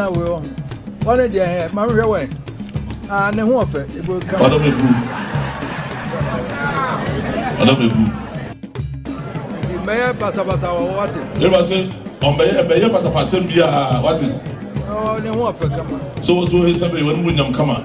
gyina wo one dia he ma hwehwe we ne ho ofe ebo ka Odo mebu meye basa what you ba say on beye patapasem bia what is oh ne ho ofe kama so what do he say when munyam kama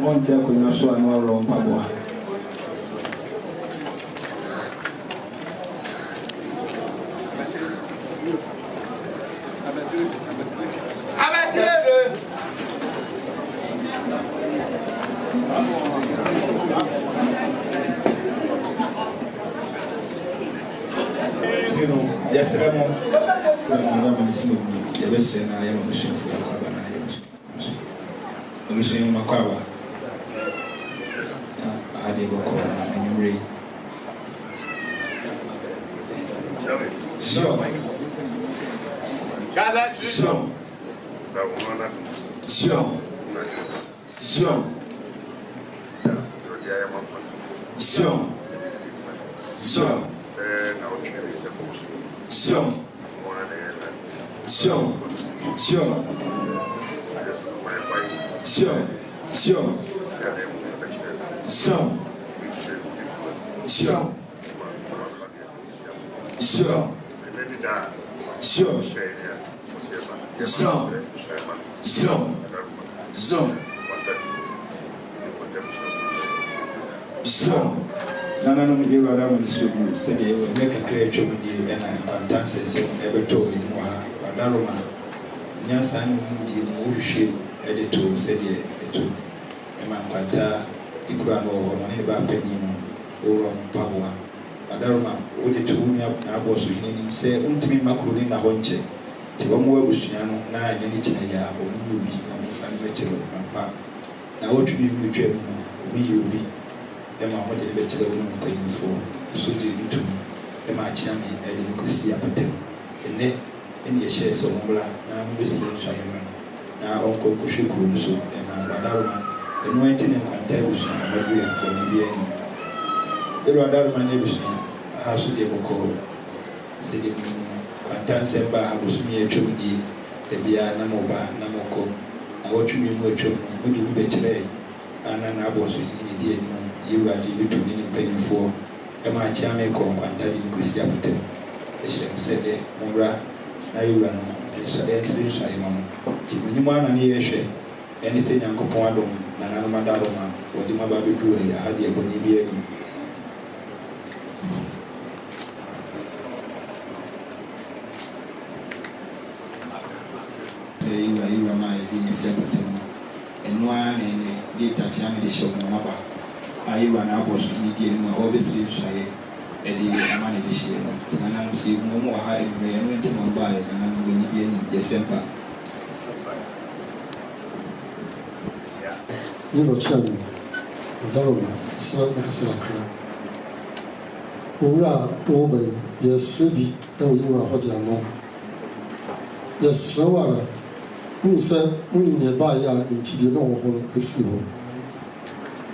Nkwanta kunya so anu ro mpaboa Yasremo sana misimu yabese na yama bishifu kwa bana yabese makwaba ade boko na nyumri so Nana no be rather when so good said they will make a clear job with you and Nkwanta says every told in Wadaroma Nyansan di Mushi editor said it to Nkwanta the Kuran or money about Penino or Pabua Wadaroma would it to whom I was in say ultimate macrolin a honche to one more Busiano na Yanichaya or Nubi and family and Pap. Now what you be you be Emma what the better woman paying for so did you to Emma Chami and Lucia Patel. And then any shares of Mola, now I'm listening to him. na ɔnkɔ kɔhwɛ kuro no so na wadaroma ɛno ɛnti ne Nkwanta abusua na bɛdu yɛ nkɔni bi anim ɛru wadaroma ne abusua aha so deɛ bɔkɔɔ sɛdeɛ Nkwanta nsɛm ba abosom yɛ atwam die da biara na mɔba na mɔkɔ na wɔtwe mu atwam mode bi bɛkyerɛ ana na abɔ so yi ne di anim yɛwurade bɛtu ne ne mpanyimfoɔ ɛma akyea me kɔ Nkwanta de ne kɔsi apɔtam ɛhyɛ m sɛ dɛ mɔwura na yɛwura no ɛnsire nsɔre ma mo nti menim ana ne yɛhwɛ ɛne sɛ Nyankopɔn adom na nanom adadom a wɔde ma ba bɛduru ɛyɛ ha deɛ bɔne bi anim yɛwura ma yɛde ne si apɔtam no ɛno ara ne gate akyea me de hyɛ wo mama ba yɛwura no abɔ so ne die no a wɔbɛsire nsuaeɛ ɛde ama ne de hyɛ no nti nanam sɛ mu wɔ ha adwuma ɛno nti ma baeɛ nanam bɔne bi anim yɛsɛ mpa Yellow Chairman, Daroma, Sam Nakasakra. Ura, Obe, yes, Rebi, and you are what you are more. Yes, Rawara, who said, when nearby in Tidino, a few.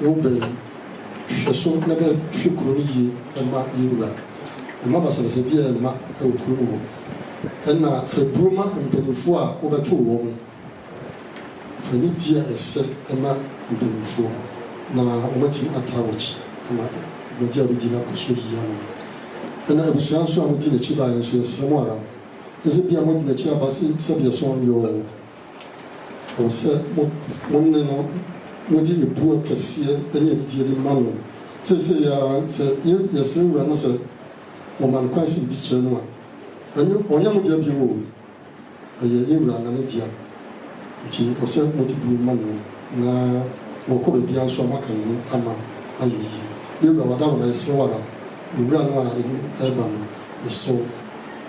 Obe, Shason never Fukuruni, and Mark Ura, and Mama Savia and Mark Okuru, and now for Bruma and Penufua over 2 women. For Nidia is said, Emma. Mpanimfoɔ na wɔmati atawɔkyi ama bɛgye a bɛdi no akɔso yia no ɛna abusua nso a modi n'akyi baeɛ nso yɛsrɛ mu ara ɛsɛ bia modi n'akyi aba sɛdeɛ sɔn yɛɔ ɛwɔ sɛ mo ne no mode ebuo kɛseɛ ne anigyeɛ de ma no sɛsɛ sɛ yɛsrɛ wura no sɛ wɔma no kwan sɛ bi kyerɛ no a ɔnyɛ mo deɛ bi wɔ ɛyɛ yɛwura na ne dea nti ɔsɛ mode bu ma no na wɔkɔ baabi nso amaka no ama ayɛ yie yɛwura wadaroma yɛsrɛ wara owura no a ɛba no yɛsrɛ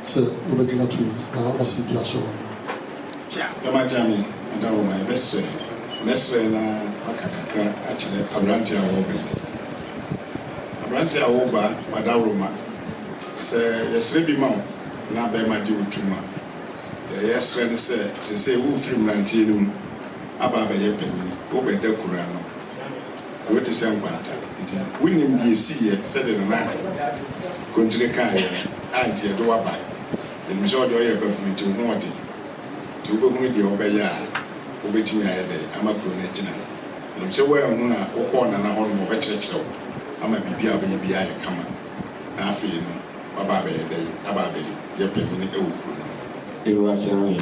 sɛ wobɛgyina to na wasɛ bi ahyɛ wɔ yɛmagya me wadaroma yɛbɛsrɛ mɛsrɛ na aka kakra akyerɛ aberante a wɔba aberante a wɔba wadaroma sɛ yɛsrɛ bi ma wo na bɛrima gye wo tum a yɛsrɛ no sɛ sɛ wofiri mmeranteɛ no mu aba abɛyɛ panyini wobɛda kura no kuro te sɛ Nkwanta nti wonim deɛ ɛsiiɛ sɛde no na kontire kaeɛ a nti yɛde waba ɛnim sɛ ɔde ɔyɛ bafunu nti ho ɔde nti wobɛhunu deɛ wobɛyɛ a wobɛtumi ayɛ dɛ ama kuro no agyina ɛnim sɛ woahu no a wokɔɔ nana hɔ no wɔbɛkyerɛkyerɛ wo ama biribi a wobɛyɛ biaa yɛ kama na afei no waba abɛyɛ dɛ aba abɛyɛ panyini ɛwɔ kuro no Irrationally,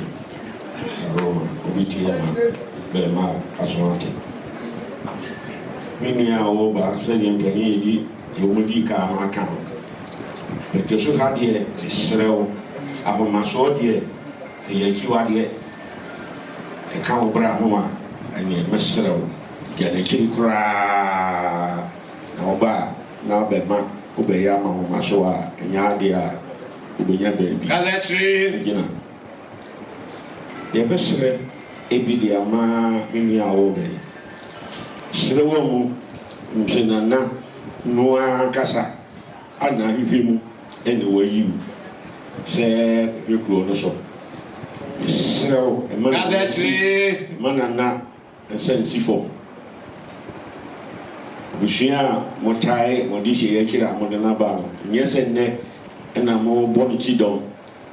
Roma, Obitiama, Bema, Asmati. Many are over, saying Penny, you will be calm account. But you should have the Israel, our Masodia, a Yakiwadia, a cow Brahma, and yet Mesero, get a king cry. Now, Ba, now Bema, Obeyama, Masoa, and Yadia, Ubenya baby. Galatri. Yɛbɛsrɛ ebi de ama me nua a wɔbɛyɛ srɛ wɔ mu mpɛ nana noa ankasa ana ahwehwɛ mu ɛne wayi mu sɛ hwɛ kuro no so mesrɛ wo ɛma nana ɛsɛ nsi fam abusua a motae mɔde hyɛ yɛakyiri a mode no aba no nyɛ sɛ nnɛ ɛna mobɔ no kyi dɔm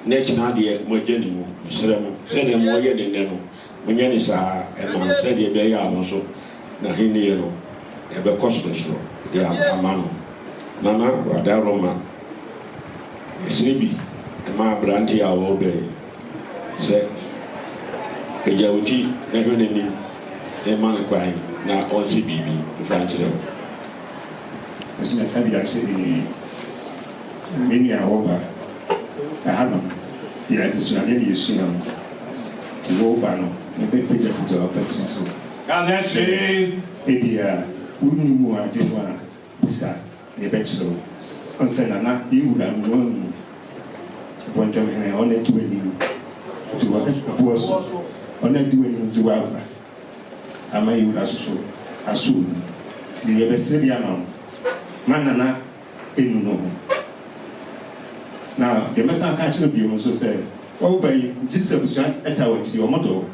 na kyina deɛ mogya ne mu mesrɛ mo sɛdeɛ moyɛ ne nnɛ no monyɛ ne saa ɛma sɛdeɛ bɛyɛ a mo so na henneɛ no ɛbɛkɔ sorosoro de ama no nana wadaroma ɛsrɛ bi ɛma aberante a wɔbɛɛ sɛ ɛgya wo ti na hwɛ n'anim ɛma no kwan na ɔnsɛ biribi mfa nkyerɛ wo ɛsɛ na ka bi akyɛ me nua a wɔba ɛhanom yɛade suade ne yɛsua mu nti wɔba no mebɛpɛgyapagya wɔpɛtiri so ebia wonim mu ade ho a busa ne yɛbɛkyerɛ wo ɔnsɛ nana yɛwura no wahu bɔntɔmhene ɔna adi w'anim nti wɔboɔ so ɔna adi w'anim de wɔaba ama yɛwura so so asoo mu nti yɛbɛsrɛ bi ama wo ma nana ɛnu no ho na the message catch no bio so say oh by Jesus abusua eta wati o modo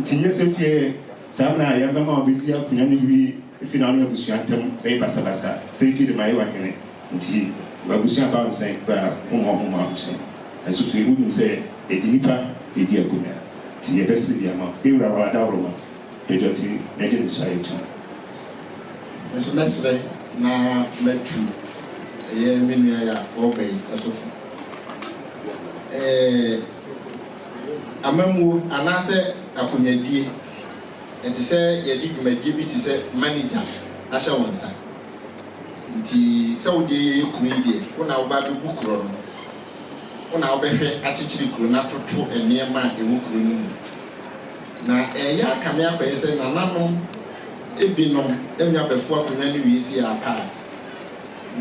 nti nyɛ sɛ fie saa na yɛ bɛma obɛdi akonya no wie efi na ɔno abusua ntam bɛyɛ basabasa sɛ efi de ma yɛ wahene nti abusua ba nsɛn kora ɔmo abusua ɛnso so ewu nim sɛ edi nipa edi akonya nti yɛbɛsi bi ama ewura wa adaworo ma pɛdɔti n'agye ne so ayɛ tu nso mɛsrɛ na mɛtu ɛyɛ me nua yɛ a ɔbɛ yi asɔfo amamuo anaasɛ akonyadie ɛte sɛ yɛde dwumadie bi te sɛ manager ahyɛ wɔn nsa nti sɛ wode yɛyɛ kuro yi deɛ wo na woba bɛbu kuro no wo na wobɛhwɛ akyekyere kuro no atoto nneɛma a ɛwɔ kuro no mu na ɛyɛ akame akɔyɛ sɛ nananom ebinom ɛnya bɛfo akonnwa no wie si apa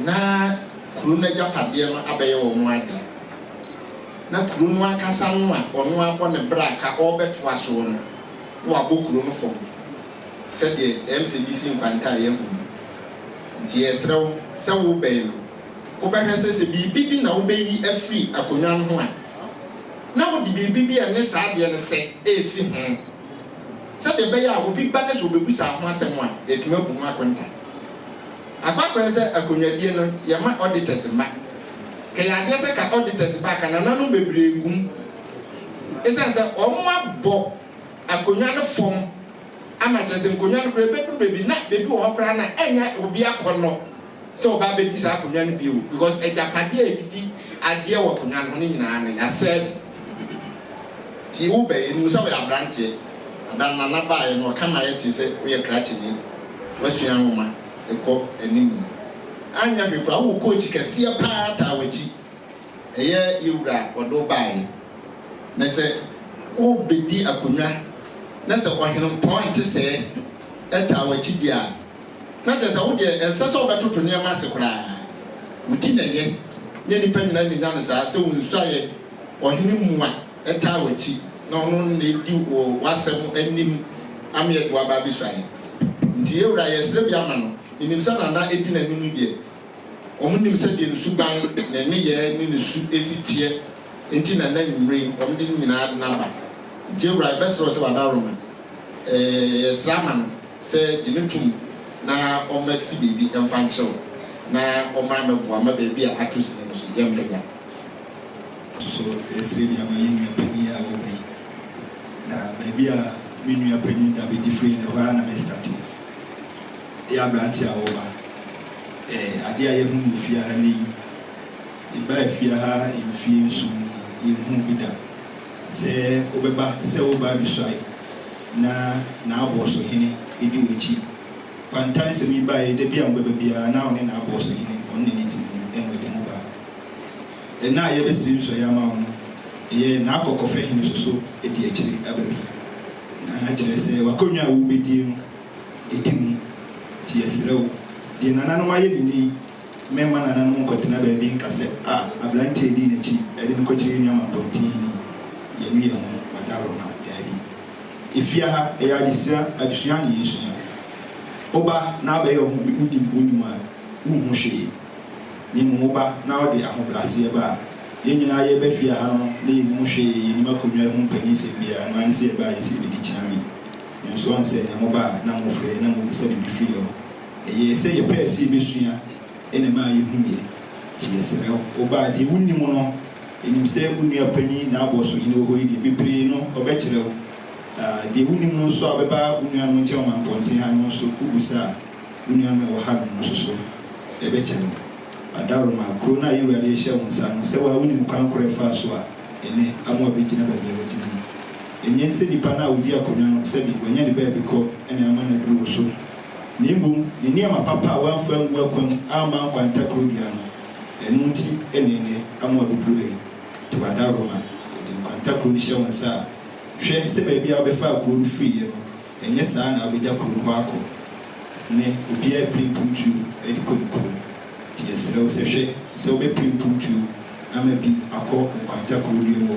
na kuro no agyapadeɛ no abɛyɛ wɔ mo ade na kuro no akasa no a ɔno abɔ ne bra ka ɔbɛtoa so no na wabɔ kuro no fam sɛdeɛ MCDC Nkwanta yɛ hu nti yɛsrɛ wo sɛ wobɛn no wobɛhwɛ sɛ biribi bi na wobɛyi afiri akonnwa no ho a na wode biribi bi a ne saa adeɛ no sɛ ɛsi ho sɛdeɛ ɛbɛyɛ a obi ba ne so obebusa ho asɛm a yɛtumi abu ho akonta akɔkɔɛ sɛ akonnwadie no yɛma auditors ma kɛyɛ adeɛ sɛ ka auditors ba ka nananom bebree gum ɛsiane sɛ ɔmo abɔ akonnwa no fam ama kyerɛ sɛ nkonnwa no kora bɛdu baabi na baabi wɔ hɔ koraa na ɛnya obi akɔ no sɛ ɔba bɛdi saa akonnwa no bio because agyapadeɛ a yɛdi adeɛ wɔ akonnwa no ho ne nyinaa no yɛasɛ nti wobɛyɛ no sɛ wɔyɛ aberanteɛ adan nana baeɛ no ɔka ma yɛte sɛ woyɛ krakyeni wasua nwoma ɛkɔ anim anya hwekora wo coach kɛseɛ paa taa w'akyi ɛyɛ yɛwura ɔde wo baeɛ na sɛ wobɛdi akonnwa na sɛ ɔhenempɔn nte sɛ ɛtaa w'akyi di a na kyerɛ sɛ wodeɛ ɛnsɛ sɛ wobɛtoto nneɛma ase koraa wo ti na ɛyɛ ne nipa nyinaa nyina no saa sɛ wo nsuayɛ ɔhene mu a ɛtaa w'akyi na ɔno na edi wɔ wasɛm anim amyɛ de waba bi so ayɛ nti yɛwura yɛsrɛ bi ama no nim sɛ nana edi n'anim deɛ ɔmo nim sɛ deɛ nsu ban na ne yɛ ne su esi teɛ nti na na nwumire ɔmo de nyinaa n'aba nti yɛwura yɛbɛsrɛ sɛ wadaroma yɛsrɛ ama no sɛ gye ne tum na ɔmo asi biribi ɛmfa nkyɛw na ɔmo amɛboa ama baabi a ato si no so yɛmpɛnya so yɛsrɛ bi ama yɛ nua panyin a wɔbɛ na baabi a me nua panyin da bɛdi firi no hɔ a na mɛstate yɛ aberante a wɔba adeɛ a yɛhu no fie ha ne yi ɛbaa fie ha mfie nso yɛhu bi da sɛ wobɛba sɛ woba abisuae na naabɔ so hene ɛdi w'akyi kwantan sɛ mi baeɛ da bi a wobɛba biara na wo ne naabɔ so hene ɔno ne ne di m'anim ɛna ɔde mu baa ɛna a yɛbɛsiri nsɔeɛ ama wo no ɛyɛ n'akɔkɔfɛ hene soso ɛdi akyire aba bi na kyerɛ sɛ wakonnwa a wobɛdie no ɛdi mu nti yɛsrɛ wo deɛ nananom ayɛ ne ni mɛma nananom nkɔtena baabi nka sɛ aberante di n'akyi ɛde no kɔkyerɛ nnuama mpɔnten yɛnu yɛ ho badaro na daabi ɛfia ha ɛyɛ adesua ne yɛsua woba na abɛyɛ wonim a wonhu hwee ne mu woba na wode ahobraseɛ ba a yɛn nyinaa yɛbɛfia ha no na yɛnmu hwee yɛnim akonnwa ho mpanyin sɛ biara no ane sɛ yɛbaa yɛsɛ bɛdi kyena me nso ansɛ ne moba a na mofrɛ na mobisa de bifiri hɔ ɛyɛ sɛ yɛpɛɛ sɛ yɛbɛsua ɛne maa yɛhuiɛ nti yɛsrɛ woba deɛ wonim no ɛnim sɛ wo nua panyin na abɔ so hene wɔ hɔ yi deɛ bebree no ɔbɛkyerɛ wo deɛ wonim no nso a wobɛba wo nua no nkyɛn ma mpɔnten ha no nso wobusa a wo nua no ɛwɔ ha no no so ɛbɛkyerɛ wo adaro ma kuro no a yɛwurade yɛhyɛ wo nsa no sɛ woa wonim kwan korɛ fa so a ɛnɛ amoa bɛgyina baabi a wɔgyina no ɛnyɛ sɛ nipa no a wodi akonnwa no sɛbi wanya ne baabi kɔ ɛne ama no aduru wo so na mmom ne nneɛma papa a woamfa ngu akwan ama nkwanta kuro bia no ɛno nti ɛne amoa bɛduru ha yi nti wadaro ma de nkwanta kuro no hyɛ wo nsa a hwɛ sɛ baabi a wobɛfa kuro no firiiɛ no ɛnyɛ saa na wobɛgya kuro no hɔ akɔ ne obiara pimpumtuo de kɔ ne kuro nti yɛsrɛ wo sɛ hwɛ sɛ wobɛpimpumtuo ama bi akɔ nkwanta kuro no mu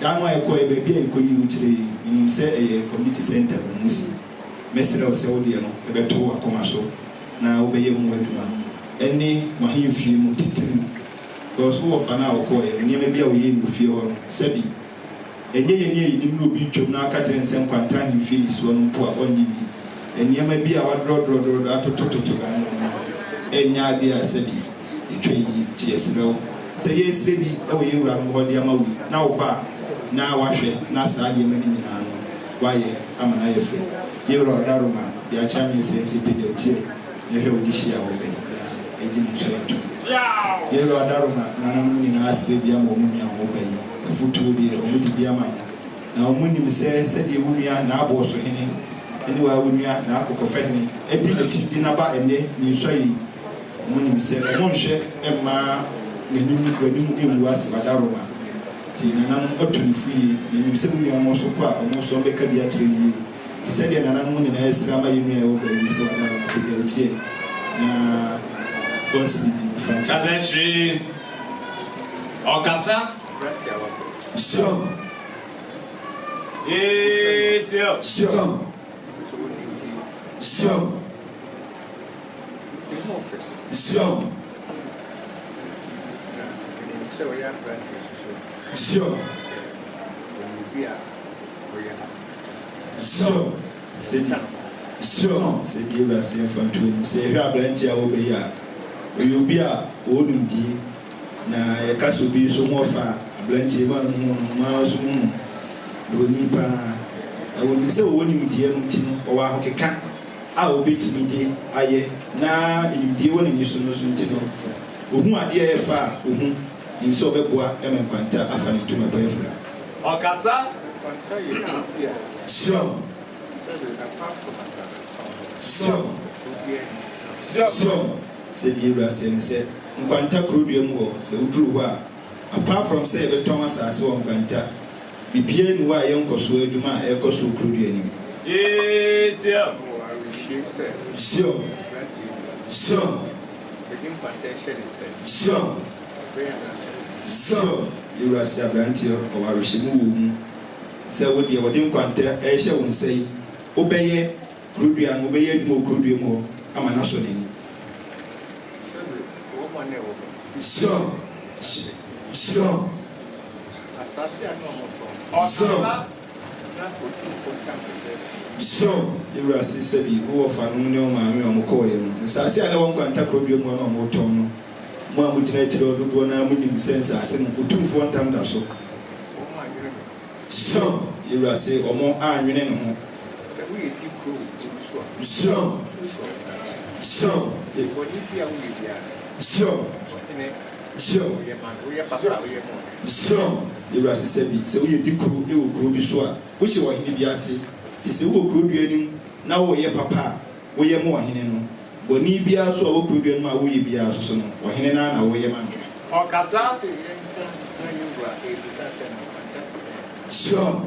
daa no a yɛkɔɛ baabi a yɛkɔyi wo kyerɛ menim sɛ ɛyɛ community center no mu si mɛsrɛ wo sɛ wodeɛ no ɛbɛto akoma so na wobɛyɛ mu adwuma ɛne mahemfie mu titiri because wowɔ fa no a wɔkɔɛ nneɛma bi a wɔyɛ mu fie hɔ no sɛbi Enye ni mu obi twom na aka kyerɛ nsɛm Nkwanta ahemfie ni so no mpo a ɔnni bi. Nneɛma bi a wadrɔdrɔdrɔ atotototo ano enya ade a sɛbi etwa yi tie srɛw sɛ yɛsrɛ bi ɛwɔ yɛwura no hɔ de ama wi na wo ba na wahwɛ na saa nneɛma no nyinaa no wayɛ ama na yɛ fɛ yɛwura ɔdaroma de akyɛ me sɛ nsi pagya tie na hwɛ wodi hyia wɔ bɛyi ɛgye ne nso ɛto yɛwura ɔdaroma nanam nyinaa asrɛ bi ama ɔmo nua wɔ bɛyi afotuo deɛ ɔmo de bi ama no na ɔmo nim sɛ sɛdeɛ wo nua na abɔ so hene ɛne wa wo nua na akɔkɔfa hene ɛdi n'akyi di n'aba ɛnɛ ne nsɔ yi ɔmo nim sɛ ɔmo nhwɛ ɛmmaa n'anim emu ase ɔdaroma ti nananom ɔtɔ ne fu yie na nim sɛ wo nua ɔmo so kɔ a ɔmo so ɔbɛka bi akyerɛ yie ti sɛdeɛ nananom nyinaa asira ama yɛ nua ɛwɔ bɛyi sɛ ɔdaroma pagya otie na bɔnsi bi frankyɛ. Adesri Okasa. Sure. Sure. Sure. Sure. Sure. Sure. Sure. Sure. C'est Dieu va s'y faire tout. C'est faire blanchir au pays. You be a old indeed. Na yɛkasa obi so mu ɔfa aberanteɛ ma no ma so mu broni paa wɔnim sɛ wɔwɔ nimdeɛ no nti no ɔwɔ ahokeka a wɔbɛtumi de ayɛ na nimdeɛ wɔ n'ani so no so nti no ohu adeɛ yɛ fa a ohu nim sɛ ɔbɛboa ɛma Nkwanta afa ne ntoma pa afira Okasa sure sɛdeɛ wura sɛ no sɛ Nkwanta kurodua mu wɔ sɛ woduru hɔ a apart from sɛ yɛbɛtɔn asase wɔ Nkwanta bibia ni hɔ a yɛnkɔ so adwuma a ɛkɔ so kurodua anim sure yɛwura sɛ aberanteɛ ɔwɔ arehyɛmu wɔ mu sɛ wodeɛ wɔde Nkwanta ɛhyɛ wo nsa yi wobɛyɛ kurodua no wobɛyɛ adwuma wɔ kurodua mu hɔ ama no asɔ n'ani Sure. You are sabi who of an union call him. Sasi I don't want to you one or more tone. One would natural do one winning sense as in 2 time or so. So you are say or more iron in Sure. You are sabi so we be crew e wo crew bi so a wo hye wo hene bi ase ti se wo crew bi anim na wo ye papa wo ye mo hene no boni bi aso a wo crew bi anim a wo ye bi aso so no wo hene na wo ye man Okasa Sure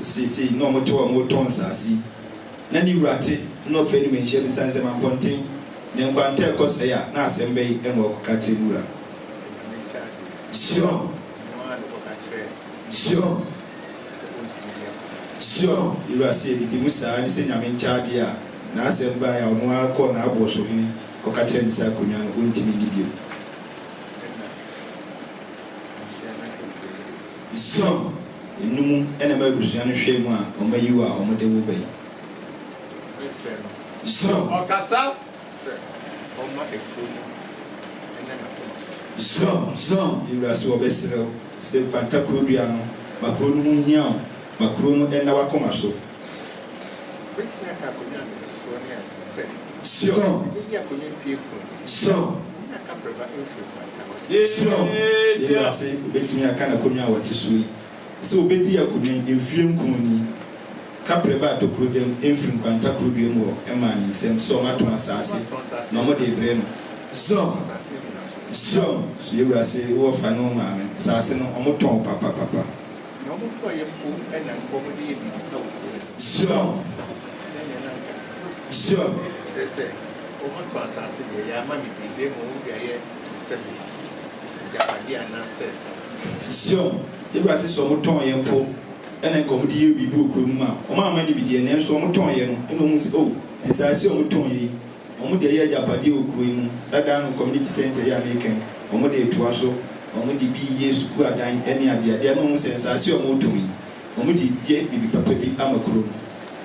si no mo to mo ton sasi na ni wurate no fe ni menhye bi sanse man ponten ne Nkwanta ekosa ya na asembe yi enwo kokate wura Sure. You are saying the Musa and saying I'm in charge here. Now, send by our one corner, I was of him, Cocachen Sakunan, Untimidibio. So, in Num, enemy Luciano Shema, or may you are, or may they will be. So, Okasa you are so best, say Pantacrudiano, Macron Yam, Macron and our commercial. You are saying, bet me I can't come what is sweet. So, Betty, I could in film Kuni, Capreba to Crudium, infant Pantacrudium or Emani, send so much to assassin, no more de Breno. So, you will say, oh, for no man, Sassin or Moton, Papa. No more for your food and comedy. Sure. Say, oh, to assassin, Yamami, they move here, Sure. You will say, so Moton, young folk, and then comedy you be book, or mamma be the name, so Moton, and almost oh, and I see Moton. Omo de ya japadi okuin sada no community center ya making omo de to aso wɔn de bi yɛ sukuu adan ne adeadeɛ no ho sensase a wɔn retɔ yi wɔn de gye bibi papa bi ama kurom.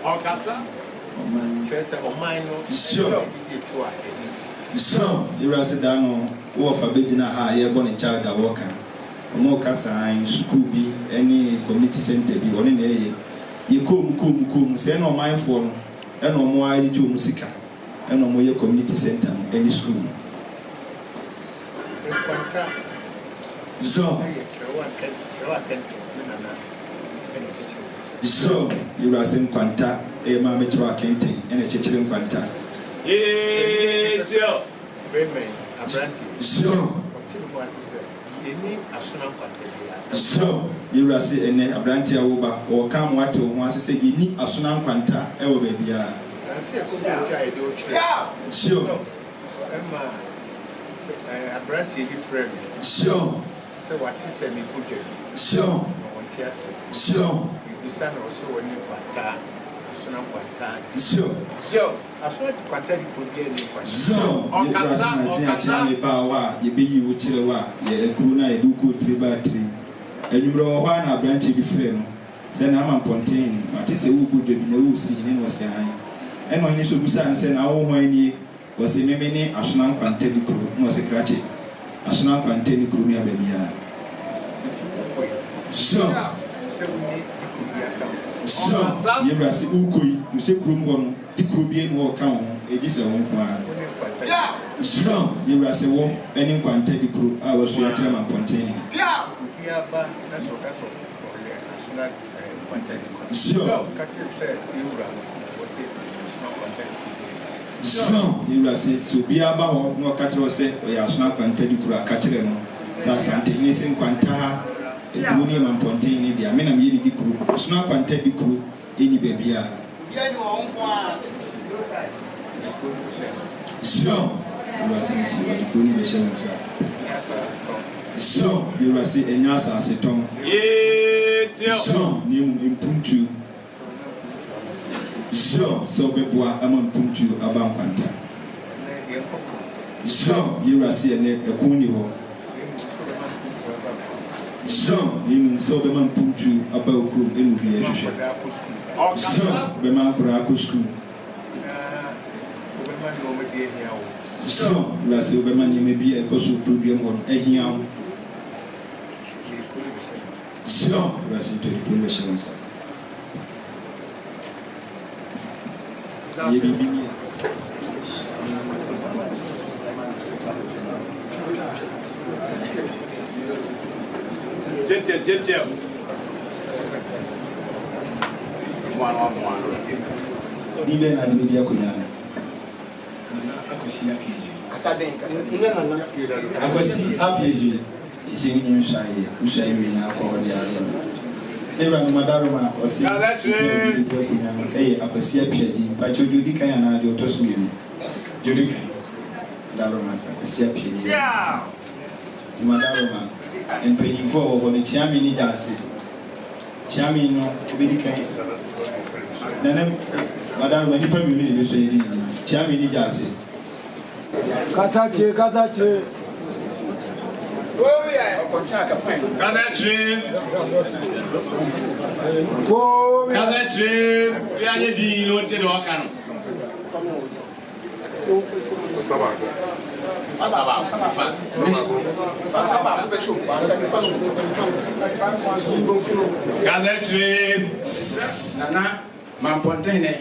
Ɔkasa. Ɔman. Kyerɛ sɛ ɔman no. Sure. So, you say that no, who of a bit in a high, you're going to child a walker. More casa in school be any community center be one in a you come, say no mind for and no more ID to musica and no more your community center any school. So, you are saying Nkwanta, a mamma Kente, and a teacher in Nkwanta. It's your Women, a branch. So, you are saying a branch over or come what to once say you need a Sunan Nkwanta, oh baby. Sure. A branch different. Sure. So what is a me put? Sure. Sure. You stand also when you Nkwanta. Sure. So, I saw the content could get in. So, you bawa, you be you with Chilewa, ye Kuna, a Duku 3x3. And you know one a branch be friend. Then I'm a pontain, but it's a good job in the sea in was saying. And when you should be saying, our when was a many Ashnan Quantity crew, was a cratchet. Ashnan Quantity crew near baby. So, so, you are saying, you say, Krum, the Krubian walk count, it is a one. So, you are saying, any quantity crew, I was your term and contain. So, you are saying, so be about no catcher said, we are not quantity crew, a catcher, something is in Quanta. Union and Pontain, the Amena Yidi crew, Snap and Teddy crew, any baby. So, you are saying to the Union, so you are saying, Yasa, as a tongue. So, you impuntu. So, Bebois, among Puntu, about Quanta. So, you are saying a Kunio. So, you so the man put you about group in the relationship. So, the man Kuraku school. So, last year, the man you may be a coastal program on a young. So, listen to the conversations. Jet. One. Even and media Kuyan. Akwasi Appiagyei. Is in Shy, who say we now call the Even Madaroma or see Akwasi Appiagyei, but you do the kind of your toast me. Judica Daroma, Akwasi Appiagyei. Yeah, Madaroma. And paying for the Chamini Jasi. Chamino, Bidica. Then, Madame, when you pay me, you say Chamini Jasi. Katachi. Oh, yeah, Katachi. We are the Lord said, Okan. Nana, my Pontaine,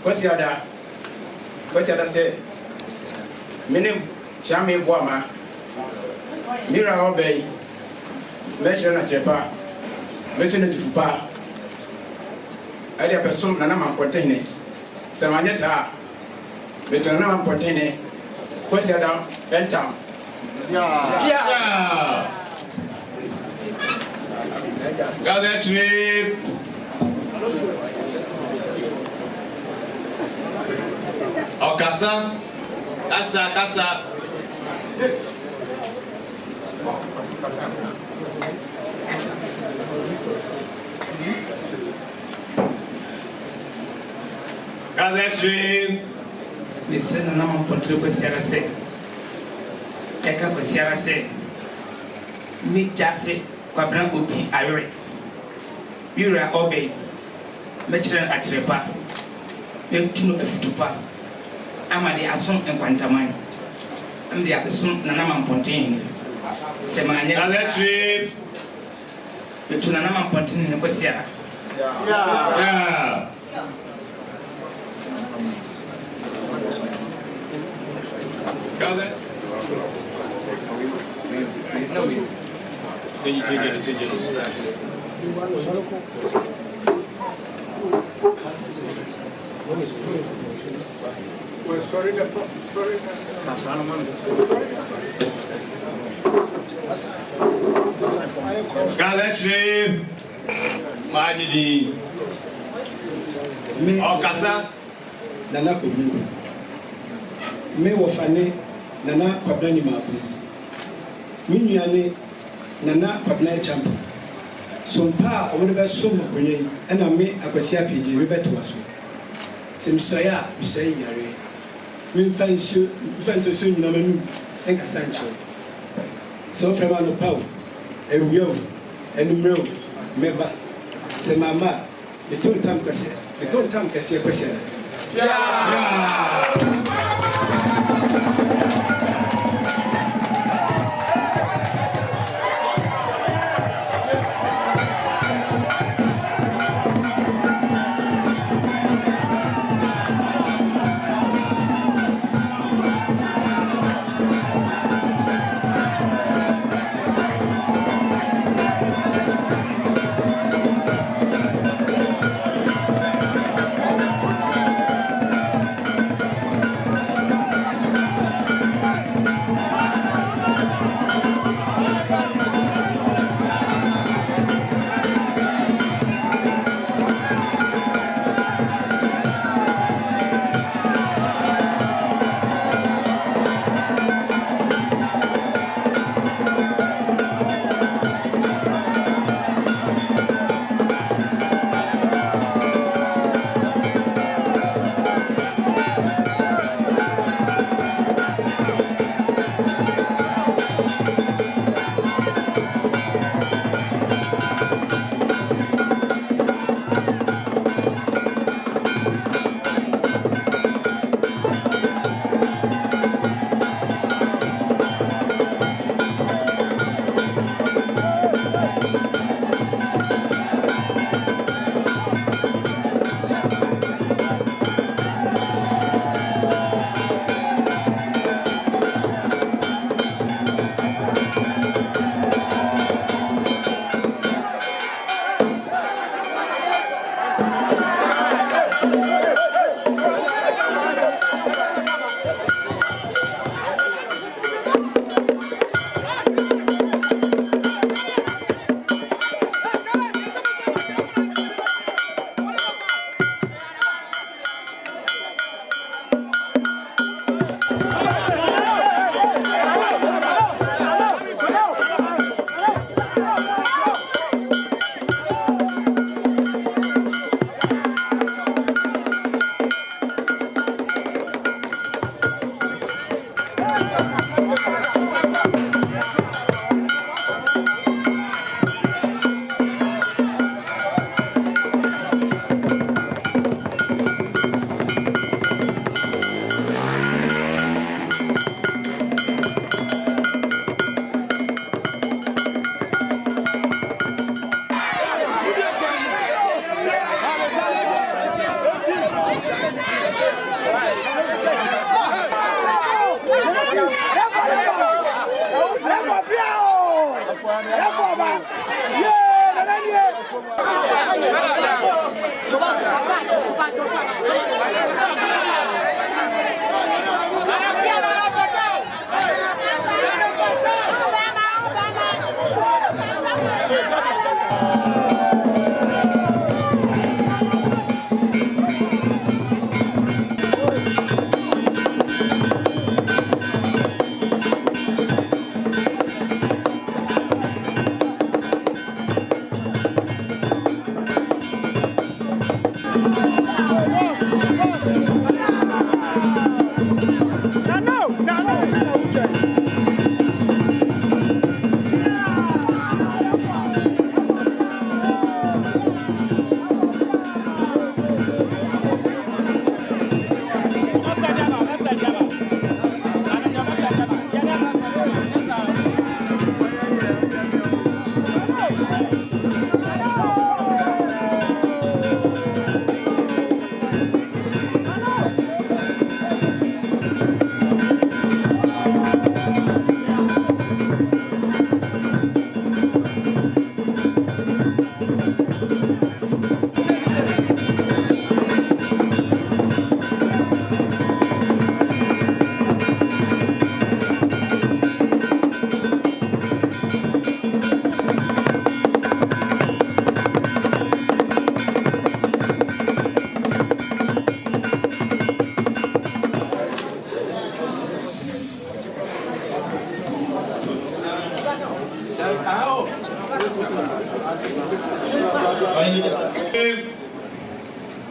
what's the other say? Meaning, Chami Wama, Mira Obey, Measure na Jepa, Measure to Fupa. I have a son, Nana Pontaine, Samanesa, Metanama Pontaine. What's the other? Bentown. Yeah. Gather trip. Okasa. Kasa. Gather trip. Listen, no one put to Sierra say. Eka Sierra say. me jase kwabran oti ayore Mira obey mechire atrepa metuno afutupa amade asom Nkwantaman am de abesom nana mamponten se manye Gazetri. metuno nana mamponten ne kwasia Yeah. Gazet. Change it. Gazetri. Majidi. Okasa. Nana Kobi. Me wofane Nana Kwabani Mabu. Minyane Nana Kwabna Champ. Sompa omebe som konye ena me Akwasi Appiagyei we beto aso. Semsoya misai yare. Me fanto so nyina manu enka sancho. So frema no paw. Ewio enumro meba semama le ton tam kase kwase. Yeah.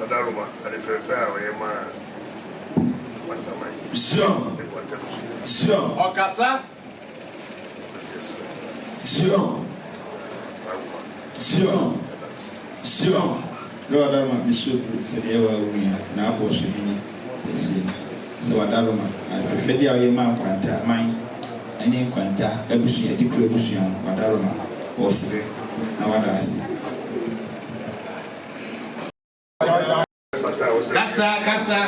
Wadaruma, and if you're fair, I am Sure. Sure. Okasa. Sure. Sure. Sure. Lord, I'm a said they were now was winning. So Wadaruma, and if you fed your man, Nkwanta, mine, and Nkwanta, Ebusi, a deep revolution, Wadaruma, or three. Now what I see. Kasa.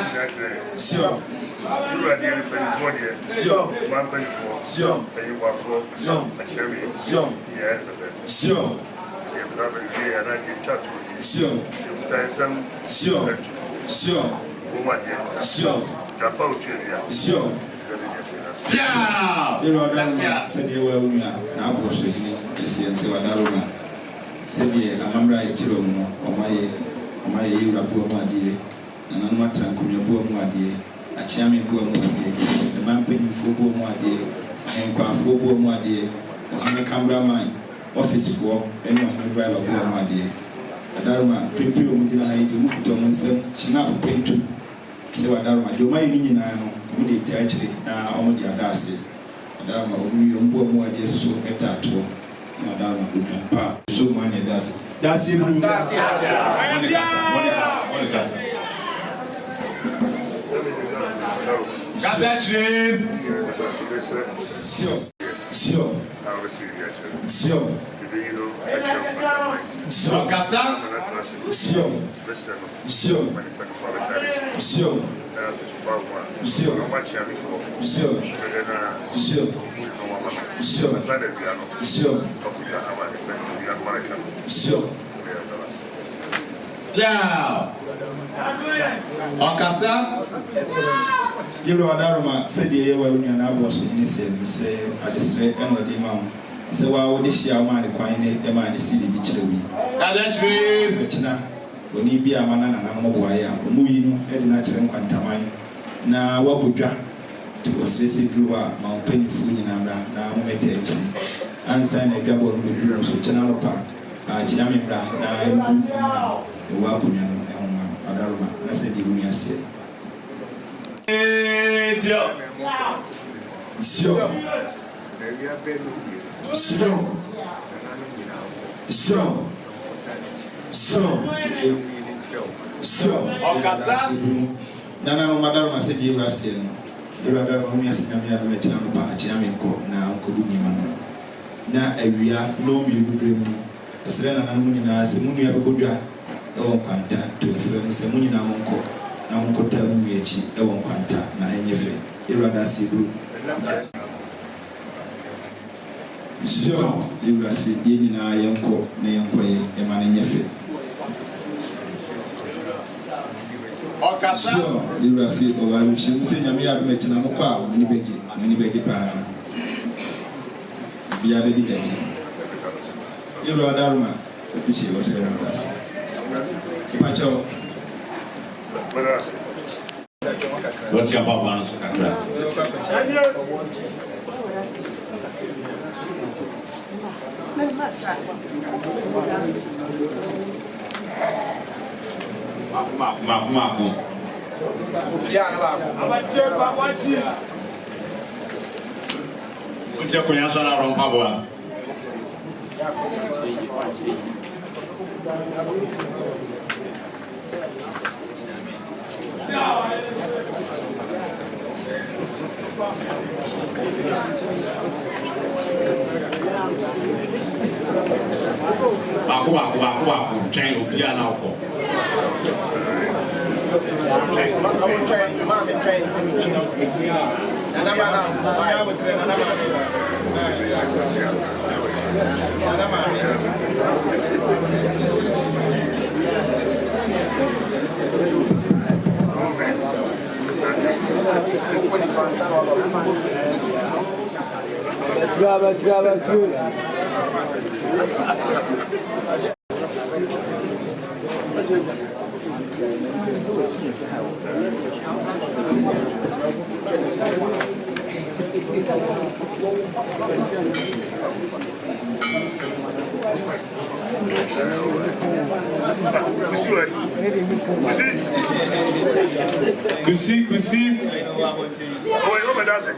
Sure. You are the 24 years. Sure. 124. Sure. And you are for a cherry. Sure. Yeah. Sure. And I get touch with you. Sure. You tie some. Sure. Sure. Woman, sure. Sure. Yeah. You know, that's said you were now also in it. Yes, Wadaruma. Said ye, Amambra, Chiromo, or my Rabu Madi, and I'm not Tankuya Madi. A chairman poor Mwadi, the man paying for poor Mwadi, and Kwa for poor Mwadi, or Hana cameraman, office for anyone who drive a poor Mwadi. Adarma, prepare Mudina, you look to Monson, Shinap paint to say Adarma, you might need now, would it actually on the Agasi. Adarma, we on poor Mwadi, so better to Adarma, good grandpa, so many does. That's it, Monica. God bless you. Sure. I'll receive you. Sure. Sure. Kasa. Sure. Sure. Sure. Sure. Sure. Yeah. Okasa. You know, Adarma said you were in an was in this year, say, at the straight end of the mount. So, while this year, man, the quine, a man, the city beach. That's me. When he be a man and a mobile, moving, and natural Nkwanta. Now, what would you to say, grew up, Mount Penny food in Amra, now, meditation, and sign a gabble with you, so Channel Park, Chinami Black, now, the Wapuyan, Adarma, I said, you may say. Sure. Sure. Sure. Sure. Nana Madame said you were saying, you are going to see me at the Chamico now, Kubuni. Now, every year, no, you would bring me. A Serena Munina, Simuni Abuja, oh, contact to Simuna Monco. Na mkota mwechi ewo Nkwanta na enyefe irada sibu sure irasi yini na yenko na yenko ye emane enyefe Okasa sure irasi owaru shimuse nyame ya mechi na mkwa mani beji pa biya beji beji irada daruma bichi wasere ndasi pacho. What's your papa? Marco. What's your connection around Pabua? Aku train Opia now for. Travel through. Kusi. Oh, you know dancing.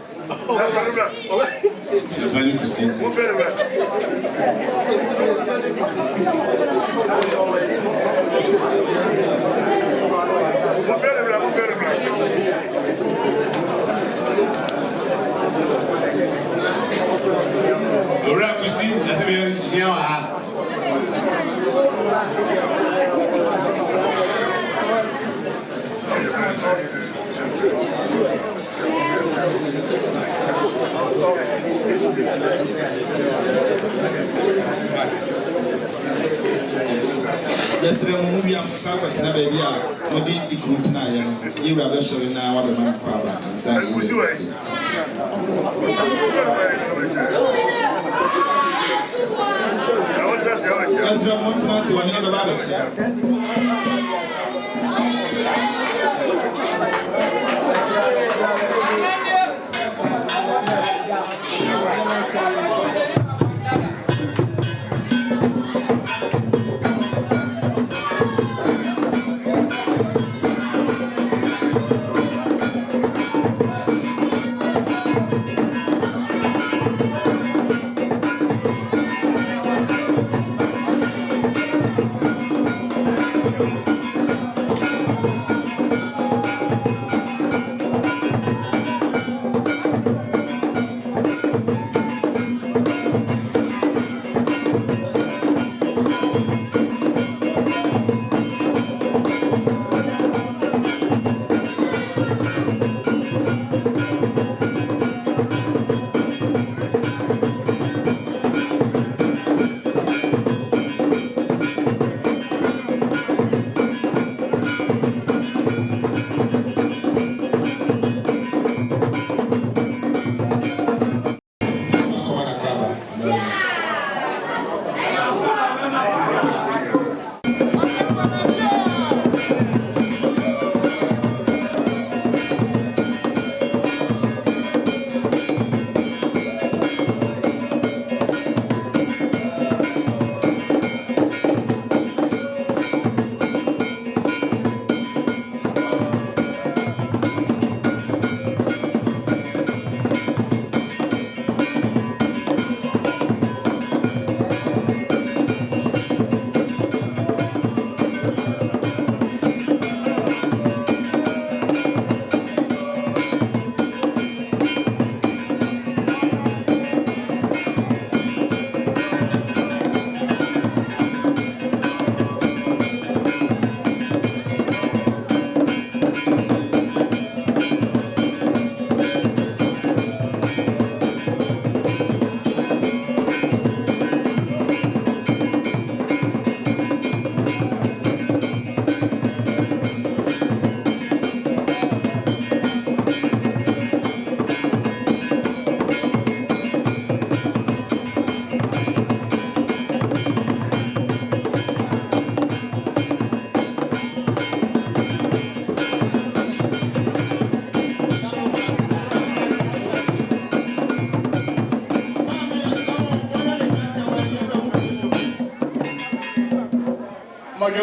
Yesterday, movie and Papa Tina baby, what did you come tonight? You were showing now what the man father and saying, that's what I want to see when you're the Modern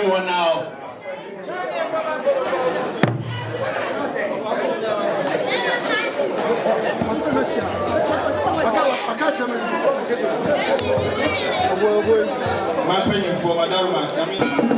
one now. my opinion for Madame.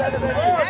Whoa!